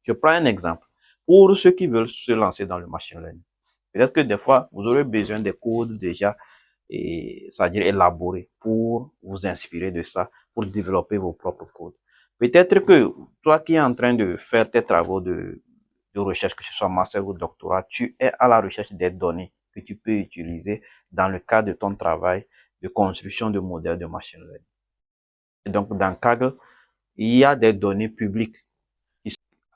Je prends un exemple. Pour ceux qui veulent se lancer dans le machine learning, peut-être que des fois, vous aurez besoin des codes déjà, c'est-à-dire élaborés, pour vous inspirer de ça, pour développer vos propres codes. Peut-être que toi qui es en train de faire tes travaux de recherche, que ce soit master ou doctorat, tu es à la recherche des données que tu peux utiliser dans le cadre de ton travail de construction de modèles de machine learning. Et donc, dans Kaggle, il y a des données publiques.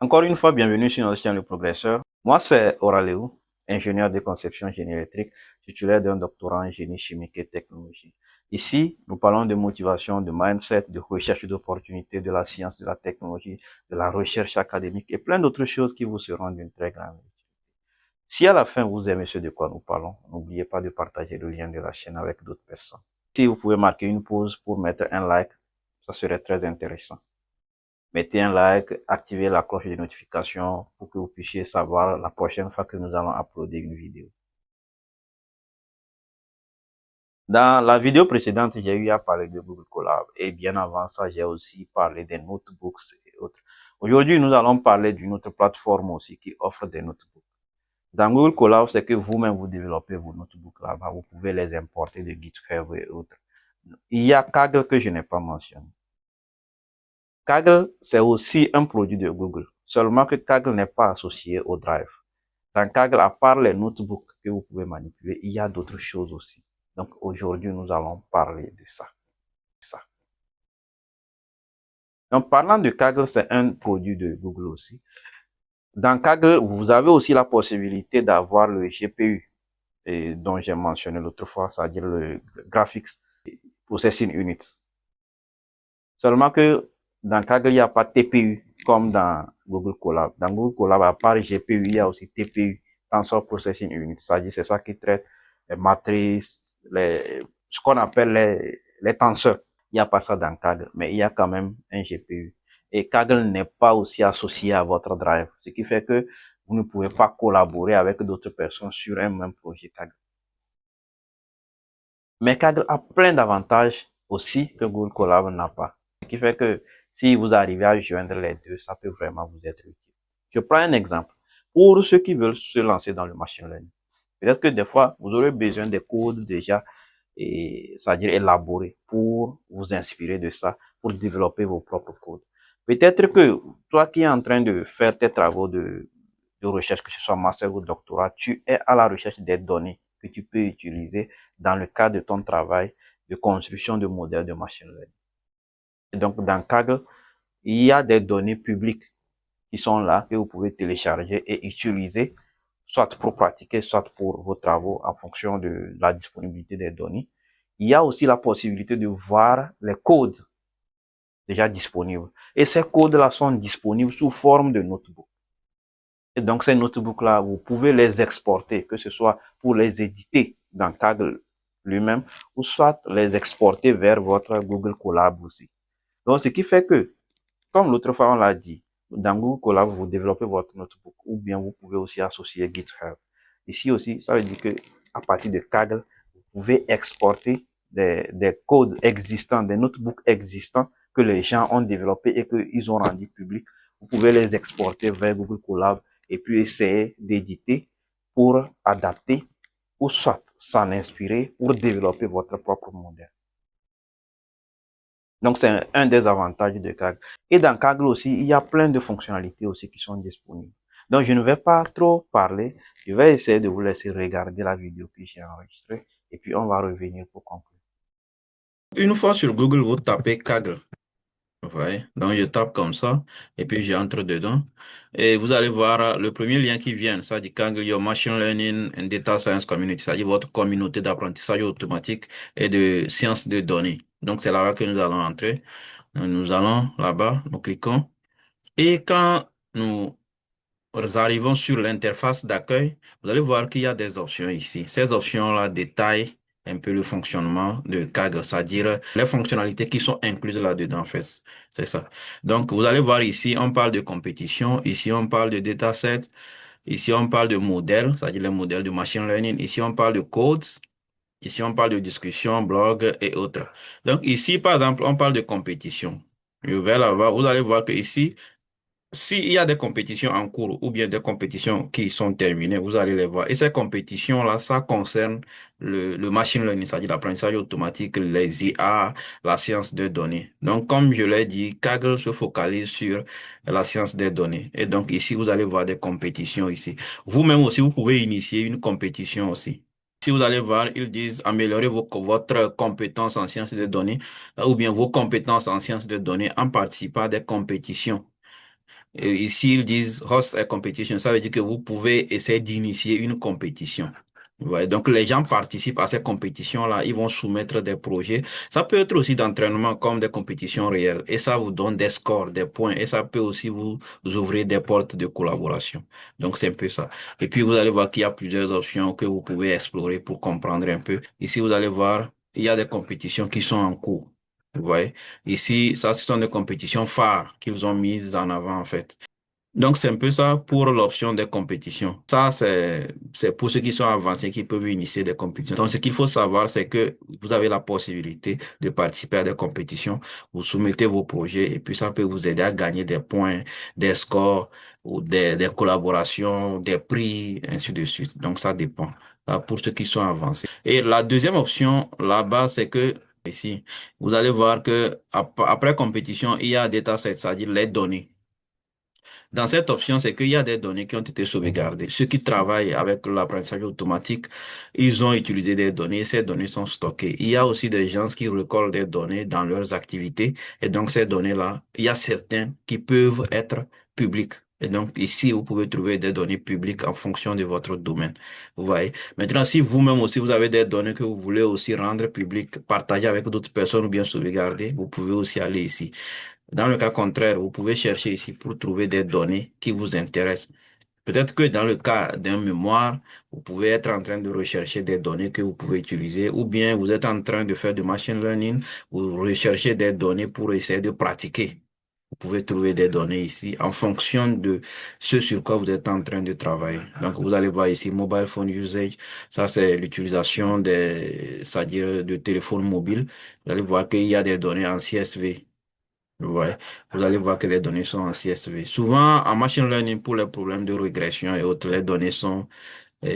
Encore une fois, bienvenue sur notre chaîne Le Progresseur. Moi, c'est Oraleu, ingénieur de conception génie électrique, titulaire d'un doctorat en génie chimique et technologie. Ici, nous parlons de motivation, de mindset, de recherche d'opportunités, de la science, de la technologie, de la recherche académique et plein d'autres choses qui vous seront d'une très grande utilité. Si à la fin vous aimez ce de quoi nous parlons, n'oubliez pas de partager le lien de la chaîne avec d'autres personnes. Si vous pouvez marquer une pause pour mettre un like, ça serait très intéressant. Mettez un like, activez la cloche de notification pour que vous puissiez savoir la prochaine fois que nous allons uploader une vidéo. Dans la vidéo précédente, j'ai eu à parler de Google Colab et bien avant ça, j'ai aussi parlé des notebooks et autres. Aujourd'hui, nous allons parler d'une autre plateforme aussi qui offre des notebooks. Dans Google Colab, c'est que vous-même vous développez vos notebooks là-bas. Vous pouvez les importer de GitHub et autres. Il y a Kaggle que je n'ai pas mentionné. Kaggle, c'est aussi un produit de Google. Seulement que Kaggle n'est pas associé au Drive. Dans Kaggle, à part les notebooks que vous pouvez manipuler, il y a d'autres choses aussi. Donc aujourd'hui, nous allons parler de ça. Donc parlant de Kaggle, c'est un produit de Google aussi. Dans Kaggle, vous avez aussi la possibilité d'avoir le GPU dont j'ai mentionné l'autre fois, c'est-à-dire le Graphics Processing Unit. Seulement que dans Kaggle, il n'y a pas TPU comme dans Google Colab. Dans Google Colab, à part GPU, il y a aussi TPU, Tensor Processing Unit. C'est-à-dire, c'est ça qui traite les matrices, ce qu'on appelle les tenseurs. Il n'y a pas ça dans Kaggle, mais il y a quand même un GPU. Et Kaggle n'est pas aussi associé à votre drive, ce qui fait que vous ne pouvez pas collaborer avec d'autres personnes sur un même projet Kaggle. Mais Kaggle a plein d'avantages aussi que Google Colab n'a pas. Ce qui fait que si vous arrivez à joindre les deux, ça peut vraiment vous être utile. Je prends un exemple. Pour ceux qui veulent se lancer dans le machine learning, peut-être que des fois, vous aurez besoin des codes déjà, c'est-à-dire élaborés, pour vous inspirer de ça, pour développer vos propres codes. Peut-être que toi qui es en train de faire tes travaux de recherche, que ce soit master ou doctorat, tu es à la recherche des données que tu peux utiliser dans le cadre de ton travail de construction de modèles de machine learning. Et donc, dans Kaggle, il y a des données publiques qui sont là, que vous pouvez télécharger et utiliser, soit pour pratiquer, soit pour vos travaux en fonction de la disponibilité des données. Il y a aussi la possibilité de voir les codes déjà disponibles. Et ces codes-là sont disponibles sous forme de notebook. Et donc, ces notebooks-là, vous pouvez les exporter, que ce soit pour les éditer dans Kaggle lui-même, ou soit les exporter vers votre Google Colab aussi. Donc, ce qui fait que, comme l'autre fois on l'a dit, dans Google Colab, vous développez votre notebook, ou bien vous pouvez aussi associer GitHub. Ici aussi, ça veut dire que à partir de Kaggle, vous pouvez exporter des codes existants, des notebooks existants que les gens ont développés et qu'ils ont rendus publics. Vous pouvez les exporter vers Google Colab et puis essayer d'éditer pour adapter ou soit s'en inspirer pour développer votre propre modèle. Donc, c'est un des avantages de Kaggle. Et dans Kaggle aussi, il y a plein de fonctionnalités aussi qui sont disponibles. Donc, je ne vais pas trop parler. Je vais essayer de vous laisser regarder la vidéo que j'ai enregistrée. Et puis, on va revenir pour conclure. Une fois sur Google, vous tapez Kaggle. Vous voyez? Donc, je tape comme ça, et puis j'entre dedans. Et vous allez voir le premier lien qui vient, ça dit Kaggle, Your Machine Learning and Data Science Community, c'est-à-dire votre communauté d'apprentissage automatique et de sciences de données. Donc, c'est là-bas que nous allons entrer. Nous allons là-bas, nous cliquons. Et quand nous arrivons sur l'interface d'accueil, vous allez voir qu'il y a des options ici. Ces options-là détaillent un peu le fonctionnement de Kaggle, c'est-à-dire les fonctionnalités qui sont incluses là-dedans, en fait. C'est ça. Donc, vous allez voir ici, on parle de compétition. Ici, on parle de dataset. Ici, on parle de modèles, c'est-à-dire les modèles de machine learning. Ici, on parle de codes. Ici, on parle de discussion, blog et autres. Donc, ici, par exemple, on parle de compétition. Je vais là-bas. Vous allez voir que ici, S'il y a des compétitions en cours ou bien des compétitions qui sont terminées, vous allez les voir. Et ces compétitions-là, ça concerne le machine learning, c'est-à-dire l'apprentissage automatique, les IA, la science des données. Donc, comme je l'ai dit, Kaggle se focalise sur la science des données. Et donc, ici, vous allez voir des compétitions ici. Vous-même aussi, vous pouvez initier une compétition aussi. Si vous allez voir, ils disent améliorer votre compétence en sciences des données ou bien vos compétences en sciences des données en participant à des compétitions. Et ici, ils disent host a competition. Ça veut dire que vous pouvez essayer d'initier une compétition. Ouais, donc, les gens participent à ces compétitions-là. Ils vont soumettre des projets. Ça peut être aussi d'entraînement comme des compétitions réelles. Et ça vous donne des scores, des points. Et ça peut aussi vous ouvrir des portes de collaboration. Donc, c'est un peu ça. Et puis, vous allez voir qu'il y a plusieurs options que vous pouvez explorer pour comprendre un peu. Ici, vous allez voir, il y a des compétitions qui sont en cours. Vous voyez? Ici, ça, ce sont des compétitions phares qu'ils ont mises en avant, en fait. Donc, c'est un peu ça pour l'option des compétitions. Ça, c'est pour ceux qui sont avancés, qui peuvent initier des compétitions. Donc, ce qu'il faut savoir, c'est que vous avez la possibilité de participer à des compétitions. Vous soumettez vos projets et puis ça peut vous aider à gagner des points, des scores ou des collaborations, des prix, ainsi de suite. Donc, ça dépend. Pour ceux qui sont avancés. Et la deuxième option là-bas, c'est que ici, vous allez voir que après compétition, il y a des datasets, c'est-à-dire les données. Dans cette option, c'est qu'il y a des données qui ont été sauvegardées. Ceux qui travaillent avec l'apprentissage automatique, ils ont utilisé des données, ces données sont stockées. Il y a aussi des gens qui récoltent des données dans leurs activités, et donc ces données-là, il y a certains qui peuvent être publiques. Et donc, ici, vous pouvez trouver des données publiques en fonction de votre domaine. Vous voyez. Maintenant, si vous-même aussi, vous avez des données que vous voulez aussi rendre publiques, partager avec d'autres personnes ou bien sauvegarder, vous pouvez aussi aller ici. Dans le cas contraire, vous pouvez chercher ici pour trouver des données qui vous intéressent. Peut-être que dans le cas d'un mémoire, vous pouvez être en train de rechercher des données que vous pouvez utiliser, ou bien vous êtes en train de faire du machine learning, vous recherchez des données pour essayer de pratiquer. Vous pouvez trouver des données ici en fonction de ce sur quoi vous êtes en train de travailler. Donc, vous allez voir ici mobile phone usage. Ça, c'est l'utilisation c'est-à-dire de téléphones mobiles. Vous allez voir qu'il y a des données en CSV. Ouais, vous allez voir que les données sont en CSV. Souvent, en machine learning, pour les problèmes de régression et autres, les données sont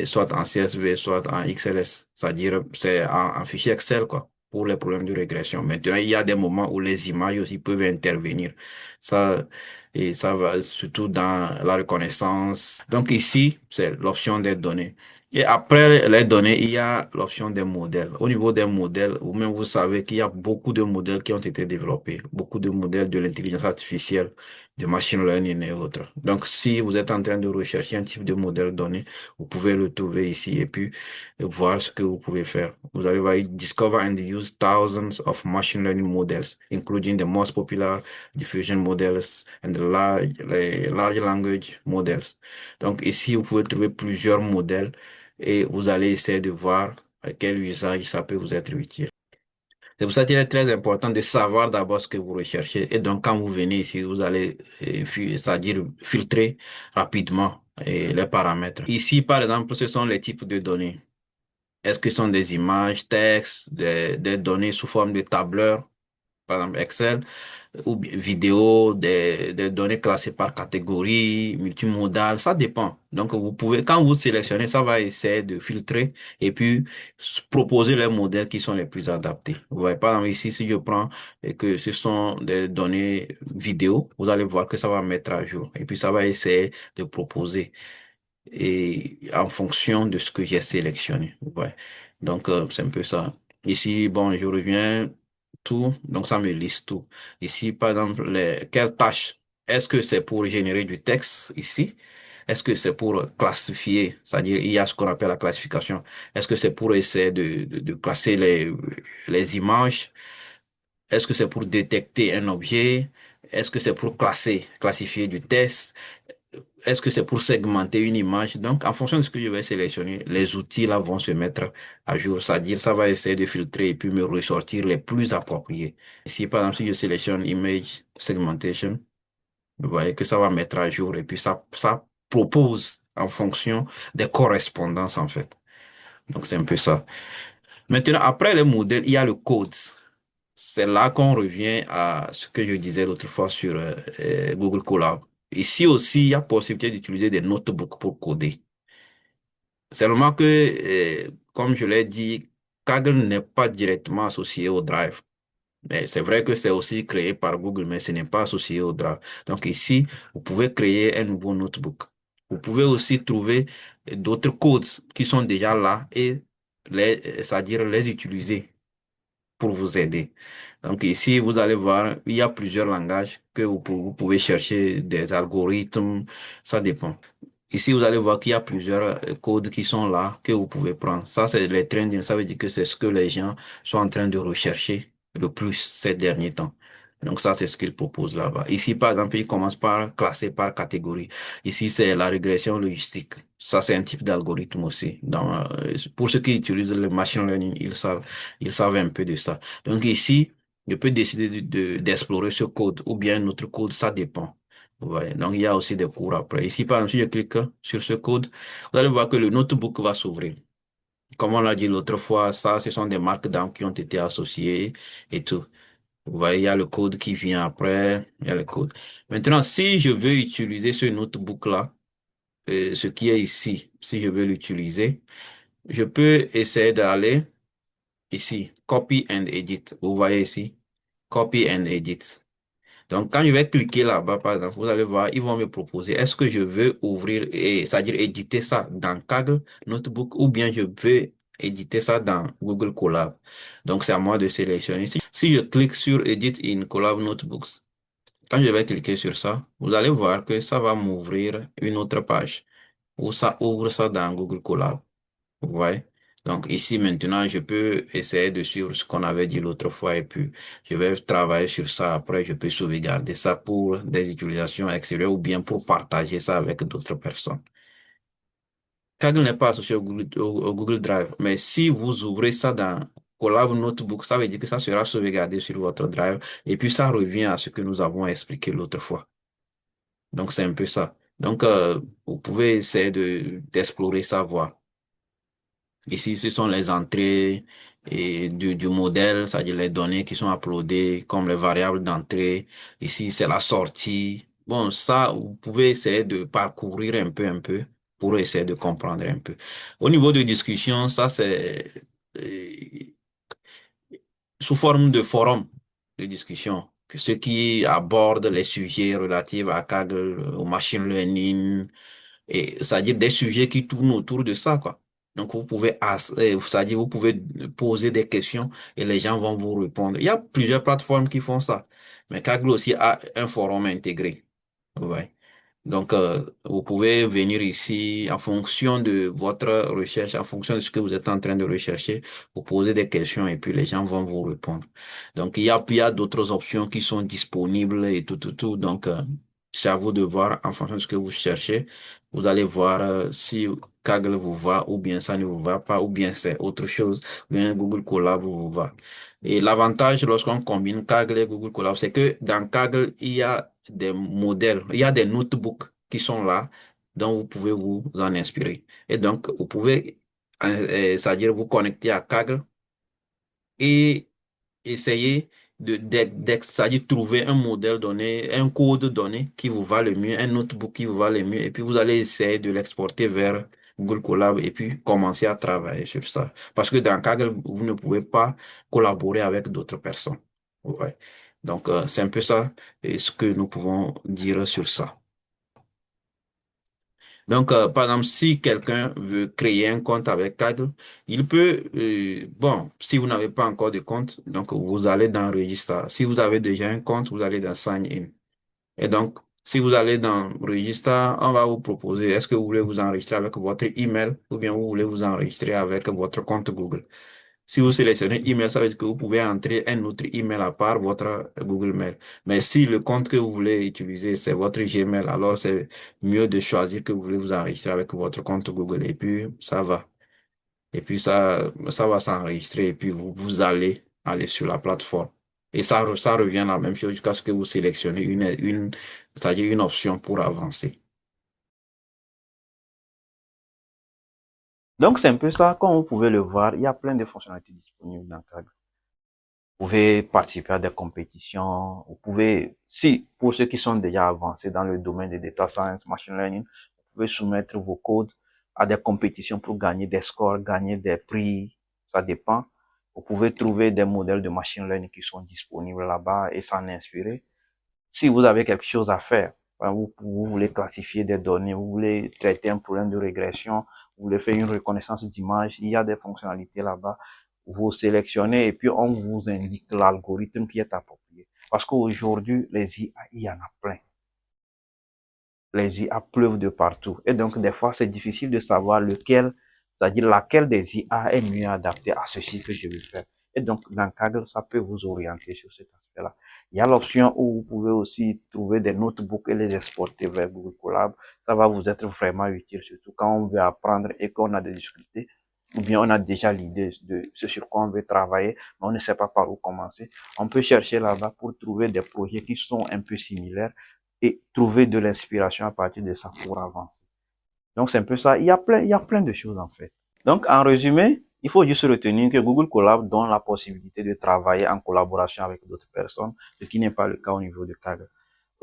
soit en CSV, soit en XLS. C'est-à-dire, c'est en fichier Excel, quoi, pour les problèmes de régression. Maintenant, il y a des moments où les images aussi peuvent intervenir. Ça, et ça va surtout dans la reconnaissance. Donc ici, c'est l'option des données. Et après les données, il y a l'option des modèles. Au niveau des modèles, vous-même, vous savez qu'il y a beaucoup de modèles qui ont été développés, beaucoup de modèles de l'intelligence artificielle, de machine learning et autres. Donc, si vous êtes en train de rechercher un type de modèle donné, vous pouvez le trouver ici et puis voir ce que vous pouvez faire. Vous allez voir, discover and use thousands of machine learning models, including the most popular diffusion models and the large language models. Donc ici, vous pouvez trouver plusieurs modèles et vous allez essayer de voir à quel usage ça peut vous être utile. C'est pour ça qu'il est très important de savoir d'abord ce que vous recherchez. Et donc, quand vous venez ici, vous allez, c'est-à-dire filtrer rapidement les paramètres. Ici, par exemple, ce sont les types de données. Est-ce que ce sont des images, textes, des données sous forme de tableur, par exemple Excel, ou bien vidéo, des données classées par catégorie, multimodales, ça dépend. Donc, vous pouvez, quand vous sélectionnez, ça va essayer de filtrer et puis proposer les modèles qui sont les plus adaptés. Vous voyez, par exemple, ici, si je prends et que ce sont des données vidéo, vous allez voir que ça va mettre à jour et puis ça va essayer de proposer et en fonction de ce que j'ai sélectionné. Ouais. Donc, c'est un peu ça. Ici, bon, je reviens tout, donc ça me liste tout. Ici, par exemple, quelles tâches? Est-ce que c'est pour générer du texte ici? Est-ce que c'est pour classifier? C'est-à-dire, il y a ce qu'on appelle la classification. Est-ce que c'est pour essayer de classer les images? Est-ce que c'est pour détecter un objet? Est-ce que c'est pour classifier du texte? Est-ce que c'est pour segmenter une image? Donc, en fonction de ce que je vais sélectionner, les outils là vont se mettre à jour. C'est-à-dire, ça va essayer de filtrer et puis me ressortir les plus appropriés. Ici, par exemple, si je sélectionne Image Segmentation, vous voyez que ça va mettre à jour et puis ça propose en fonction des correspondances, en fait. Donc, c'est un peu ça. Maintenant, après les modèles, il y a le code. C'est là qu'on revient à ce que je disais l'autre fois sur Google Colab. Ici aussi, il y a possibilité d'utiliser des notebooks pour coder. Seulement que, comme je l'ai dit, Kaggle n'est pas directement associé au Drive. Mais c'est vrai que c'est aussi créé par Google, mais ce n'est pas associé au Drive. Donc ici, vous pouvez créer un nouveau notebook. Vous pouvez aussi trouver d'autres codes qui sont déjà là et c'est-à-dire les utiliser pour vous aider. Donc ici, vous allez voir, il y a plusieurs langages que vous pouvez chercher des algorithmes, ça dépend. Ici, vous allez voir qu'il y a plusieurs codes qui sont là que vous pouvez prendre. Ça, c'est les trending. Ça veut dire que c'est ce que les gens sont en train de rechercher le plus ces derniers temps. Donc ça, c'est ce qu'ils proposent là-bas. Ici, par exemple, ils commencent par classer par catégorie. Ici, c'est la régression logistique. Ça, c'est un type d'algorithme aussi. Pour ceux qui utilisent le machine learning, ils savent un peu de ça. Donc ici, je peux décider d'explorer ce code ou bien un autre code, ça dépend. Ouais, donc il y a aussi des cours après. Ici, par exemple, si je clique sur ce code, vous allez voir que le notebook va s'ouvrir. Comme on l'a dit l'autre fois, ça, ce sont des marques d'armes qui ont été associées et tout. Vous voyez, il y a le code qui vient après, il y a le code. Maintenant, si je veux utiliser ce notebook-là, ce qui est ici, si je veux l'utiliser, je peux essayer d'aller ici, Copy and Edit. Vous voyez ici, Copy and Edit. Donc, quand je vais cliquer là-bas, par exemple, vous allez voir, ils vont me proposer, est-ce que je veux ouvrir, c'est-à-dire éditer ça dans Kaggle Notebook ou bien je veux éditer ça dans Google Colab. Donc, c'est à moi de sélectionner. Si je clique sur Edit in Colab Notebooks, quand je vais cliquer sur ça, vous allez voir que ça va m'ouvrir une autre page où ça ouvre ça dans Google Colab. Vous voyez? Donc ici maintenant, je peux essayer de suivre ce qu'on avait dit l'autre fois et puis je vais travailler sur ça. Après, je peux sauvegarder ça pour des utilisations extérieures ou bien pour partager ça avec d'autres personnes. Kaggle n'est pas associé au Google Drive, mais si vous ouvrez ça dans Collab Notebook, ça veut dire que ça sera sauvegardé sur votre Drive et puis ça revient à ce que nous avons expliqué l'autre fois. Donc c'est un peu ça. Donc vous pouvez essayer d'explorer ça, voir. Ici, ce sont les entrées du modèle, c'est-à-dire les données qui sont uploadées comme les variables d'entrée. Ici, c'est la sortie. Bon, ça, vous pouvez essayer de parcourir un peu, pour essayer de comprendre un peu. Au niveau de discussion, ça, c'est sous forme de forum de discussion, que ceux qui abordent les sujets relatifs à Kaggle, au machine learning, et c'est-à-dire des sujets qui tournent autour de ça, quoi. Donc, c'est-à-dire vous pouvez poser des questions et les gens vont vous répondre. Il y a plusieurs plateformes qui font ça, mais Kaggle aussi a un forum intégré. Ouais. Donc, vous pouvez venir ici en fonction de votre recherche, en fonction de ce que vous êtes en train de rechercher, vous posez des questions et puis les gens vont vous répondre. Donc, il y a d'autres options qui sont disponibles et tout. Donc, c'est à vous de voir en fonction de ce que vous cherchez. Vous allez voir si Kaggle vous va ou bien ça ne vous va pas ou bien c'est autre chose, ou bien Google Colab vous va. Et l'avantage lorsqu'on combine Kaggle et Google Colab, c'est que dans Kaggle, il y a des modèles, il y a des notebooks qui sont là dont vous pouvez vous en inspirer. Et donc, vous pouvez, c'est-à-dire vous connecter à Kaggle et essayer c'est-à-dire trouver un modèle donné, un code donné qui vous va le mieux, un notebook qui vous va le mieux, et puis vous allez essayer de l'exporter vers Google Colab et puis commencer à travailler sur ça. Parce que dans Kaggle, vous ne pouvez pas collaborer avec d'autres personnes. Ouais. Donc, c'est un peu ça et ce que nous pouvons dire sur ça. Donc, par exemple, si quelqu'un veut créer un compte avec Kaggle, il peut, bon, si vous n'avez pas encore de compte, donc vous allez dans Register. Si vous avez déjà un compte, vous allez dans Sign In. Et donc, si vous allez dans Register, on va vous proposer, est-ce que vous voulez vous enregistrer avec votre email ou bien vous voulez vous enregistrer avec votre compte Google? Si vous sélectionnez email, ça veut dire que vous pouvez entrer un autre email à part votre Google Mail. Mais si le compte que vous voulez utiliser, c'est votre Gmail, alors c'est mieux de choisir que vous voulez vous enregistrer avec votre compte Google et puis ça va. Et puis ça va s'enregistrer et puis vous allez aller sur la plateforme. Et ça revient à la même chose jusqu'à ce que vous sélectionnez c'est-à-dire une option pour avancer. Donc, c'est un peu ça. Comme vous pouvez le voir, il y a plein de fonctionnalités disponibles dans Kaggle. Vous pouvez participer à des compétitions. Vous pouvez, si, pour ceux qui sont déjà avancés dans le domaine de data science, machine learning, vous pouvez soumettre vos codes à des compétitions pour gagner des scores, gagner des prix. Ça dépend. Vous pouvez trouver des modèles de machine learning qui sont disponibles là-bas et s'en inspirer. Si vous avez quelque chose à faire, vous voulez classifier des données, vous voulez traiter un problème de régression, vous voulez faire une reconnaissance d'image, il y a des fonctionnalités là-bas. Vous sélectionnez et puis on vous indique l'algorithme qui est approprié. Parce qu'aujourd'hui, les IA, il y en a plein. Les IA pleuvent de partout. Et donc, des fois, c'est difficile de savoir lequel, c'est-à-dire laquelle des IA est mieux adaptée à ceci que je veux faire. Et donc, dans le cadre, ça peut vous orienter sur cet aspect-là. Il y a l'option où vous pouvez aussi trouver des notebooks et les exporter vers Google Colab. Ça va vous être vraiment utile, surtout quand on veut apprendre et qu'on a des difficultés, ou bien on a déjà l'idée de ce sur quoi on veut travailler, mais on ne sait pas par où commencer. On peut chercher là-bas pour trouver des projets qui sont un peu similaires et trouver de l'inspiration à partir de ça pour avancer. Donc c'est un peu ça. Il y a plein de choses en fait. Donc en résumé, il faut juste retenir que Google Colab donne la possibilité de travailler en collaboration avec d'autres personnes, ce qui n'est pas le cas au niveau de Kaggle.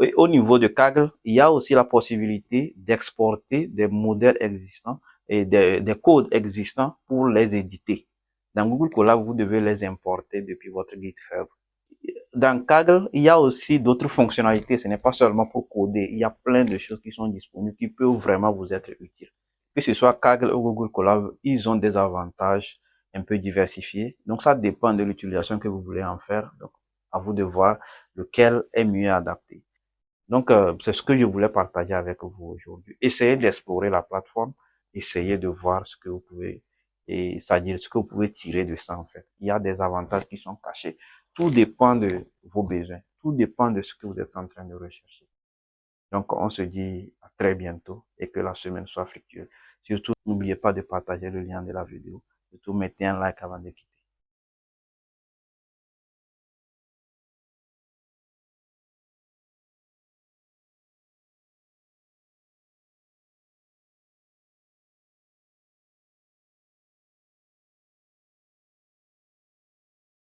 Et au niveau de Kaggle, il y a aussi la possibilité d'exporter des modèles existants et des codes existants pour les éditer. Dans Google Colab, vous devez les importer depuis votre GitHub. Dans Kaggle, il y a aussi d'autres fonctionnalités. Ce n'est pas seulement pour coder. Il y a plein de choses qui sont disponibles qui peuvent vraiment vous être utiles. Que ce soit Kaggle ou Google Colab, ils ont des avantages un peu diversifiés. Donc, ça dépend de l'utilisation que vous voulez en faire. Donc, à vous de voir lequel est mieux adapté. Donc, c'est ce que je voulais partager avec vous aujourd'hui. Essayez d'explorer la plateforme. Essayez de voir ce que vous pouvez, et c'est-à-dire ce que vous pouvez tirer de ça, en fait. Il y a des avantages qui sont cachés. Tout dépend de vos besoins. Tout dépend de ce que vous êtes en train de rechercher. Donc, on se dit à très bientôt et que la semaine soit fructueuse. Surtout, n'oubliez pas de partager le lien de la vidéo. Surtout, mettez un like avant de quitter.